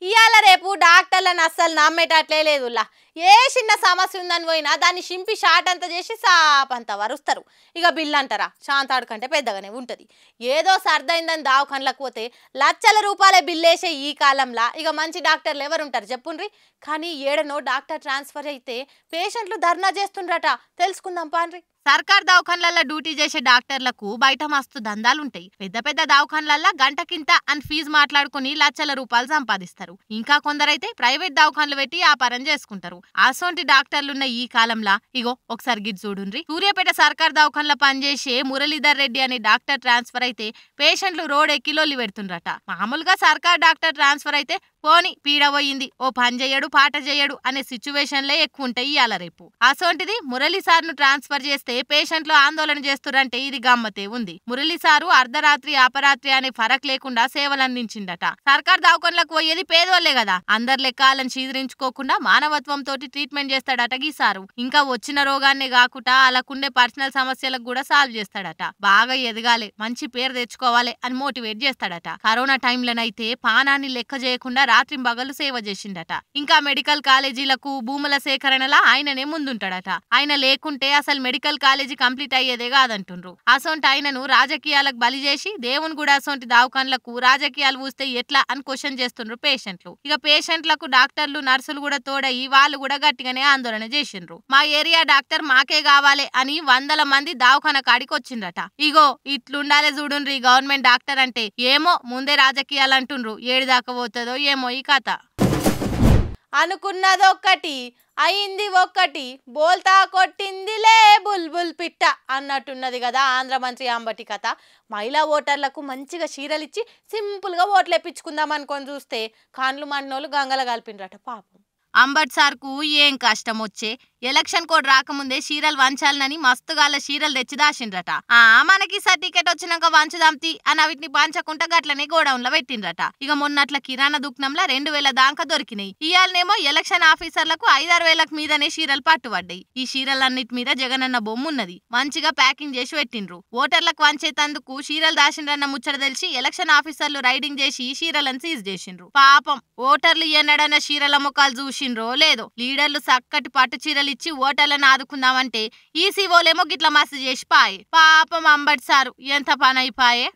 ఇయాల రేపు డాక్టర్లను అస్సలు నమ్మేటట్లే లేదులా. ఏ చిన్న సమస్య ఉందని పోయినా దాన్ని చింపి షాట్ అంతా చేసి సాపంత వరుస్తారు. ఇక బిల్లు అంటారా శాంతాడు కంటే పెద్దగానే ఉంటుంది. ఏదో సర్దైందని దావఖాన్లకు పోతే లక్షల రూపాయల బిల్లు వేసే ఈ కాలంలో ఇక మంచి డాక్టర్లు ఎవరు ఉంటారు చెప్పుండ్రి. కానీ ఏడనో డాక్టర్ ట్రాన్స్ఫర్ అయితే పేషెంట్లు ధర్నా చేస్తుండ్రట. తెలుసుకుందాం పాన్రి. సర్కార్ దవాఖాన్లలో డ్యూటీ చేసే డాక్టర్లకు బయట మస్తు దందాలుంటాయి. పెద్ద పెద్ద దవాఖాన్లల్లో గంటకింత అని ఫీజు మాట్లాడుకుని లక్షల రూపాయలు సంపాదిస్తారు. ఇంకా కొందరైతే ప్రైవేట్ దవాఖాన్లు పెట్టి వ్యాపారం చేసుకుంటారు. అసోంటి డాక్టర్లున్న ఈ కాలంలో ఇగో ఒకసారి గిట్ చూడుండ్రి. సూర్యాపేట సర్కార్ దవాఖాన్లో పనిచేసే మురళీధర్ రెడ్డి అనే డాక్టర్ ట్రాన్స్ఫర్ అయితే పేషెంట్లు రోడ్ ఎక్కి లొల్లి పెడుతుండ్రట. మామూలుగా సర్కార్ డాక్టర్ ట్రాన్స్ఫర్ అయితే పోని పీడ పోయింది, ఓ పని చేయడు పాట చేయడు అనే సిచ్యువేషన్లే ఎక్కువ ఉంటాయి ఇయాల రేపు. అసోంటిది మురళీ సార్ ను ట్రాన్స్ఫర్ చేస్తే పేషెంట్లు ఆందోళన చేస్తురంటే ఇది గమ్మతే ఉంది. మురళీ సారు అర్ధరాత్రి అపరాత్రి అనే ఫరక్ లేకుండా సేవలందించిందట. సర్కార్ దవాఖాన్లకు పోయేది పేదోళ్లే కదా, అందరు లెక్కాలను చీదరించుకోకుండా మానవత్వంతో ట్రీట్మెంట్ చేస్తాడట ఈ సారు. ఇంకా వచ్చిన రోగాన్నే కాకుండా అలాకుండే పర్సనల్ సమస్యలకు కూడా సాల్వ్ చేస్తాడట. బాగా ఎదగాలి, మంచి పేరు తెచ్చుకోవాలి అని మోటివేట్ చేస్తాడట. కరోనా టైంలోనైతే పానాన్ని లెక్క చేయకుండా రాత్రి బగలు సేవ చేసిండట. ఇంకా మెడికల్ కాలేజీలకు భూముల సేకరణలా ఆయననే ముందుంటాడట. ఆయన లేకుంటే అసలు మెడికల్ కాలేజీ కంప్లీట్ అయ్యేదే కాదంటుండ్రు. అసొంటి ఆయనను రాజకీయాలకు బలి చేసి దేవుని కూడా అసొంటి దవాఖాన్లకు రాజకీయాలు ఊస్తే ఎట్లా అని క్వశ్చన్ చేస్తుండ్రు పేషెంట్లు. ఇక పేషెంట్లకు డాక్టర్లు నర్సులు కూడా తోడయి వాళ్ళు కూడా గట్టిగానే ఆందోళన చేసిండ్రు. మా ఏరియా డాక్టర్ మాకే కావాలి అని వందల మంది దవాఖాన కాడికి వచ్చిండ్రట. ఇగో ఇట్లుండాలే చూడుండ్రి గవర్నమెంట్ డాక్టర్ అంటే. ఏమో ముందే రాజకీయాలు అంటుండ్రు, ఏడు దాకా పోతుందో ఏమో ఈ కథ. అనుకున్నదొక్కటి అయింది ఒక్కటి, బోల్తా కొట్టిందిలే బుల్బుల్ పిట్ట అన్నట్టున్నది కదా ఆంధ్ర మంత్రి అంబటి కథ. మహిళా ఓటర్లకు మంచిగా చీరలిచ్చి సింపుల్గా ఓట్లు ఎప్పించుకుందాం అనుకొని చూస్తే కాన్లు మన్నోళ్ళు గంగల కలిపినరట పాపం. అంబట్ సార్కు ఏం కష్టం వచ్చే, ఎలక్షన్ కోడ్ రాకముందే చీరలు వంచాలని మస్తుగాల చీరలు తెచ్చి దాసిండ్రట. మనకి సర్టిఫికెట్ వచ్చినాక వంచుదాంతి అని వీటిని పంచకుండా గట్లనే గోడౌన్ లో పెట్టిండ్రట. ఇక మొన్నట్ల కిరాణా దుకాణంలో 2000 దాకా దొరికినాయి. ఇయాలనేమో ఎలక్షన్ ఆఫీసర్లకు 5-6 మీదనే చీరలు పట్టుబడ్డాయి. ఈ చీరలన్నిటి మీద జగనన్న బొమ్మ ఉన్నది. మంచిగా ప్యాకింగ్ చేసి పెట్టిండ్రు. ఓటర్లకు వంచేతందుకు చీరలు దాసిండ్రన్న ముచ్చట తెలిసి ఎలక్షన్ ఆఫీసర్లు రైడింగ్ చేసి చీరలను సీజ్ చేసిండ్రు. పాపం ఓటర్లు ఎన్నడన్న చీరల ముఖాలు చూసిండ్రో లేదో, లీడర్లు చక్కటి పట్టు చీరలు ఇచ్చి ఓటర్లను ఆదుకుందామంటే ఈ సీఓలేమో గిట్ల మస్తు చేసి పాయే. పాపం అంబటి సారు ఎంత పని అయిపాయే.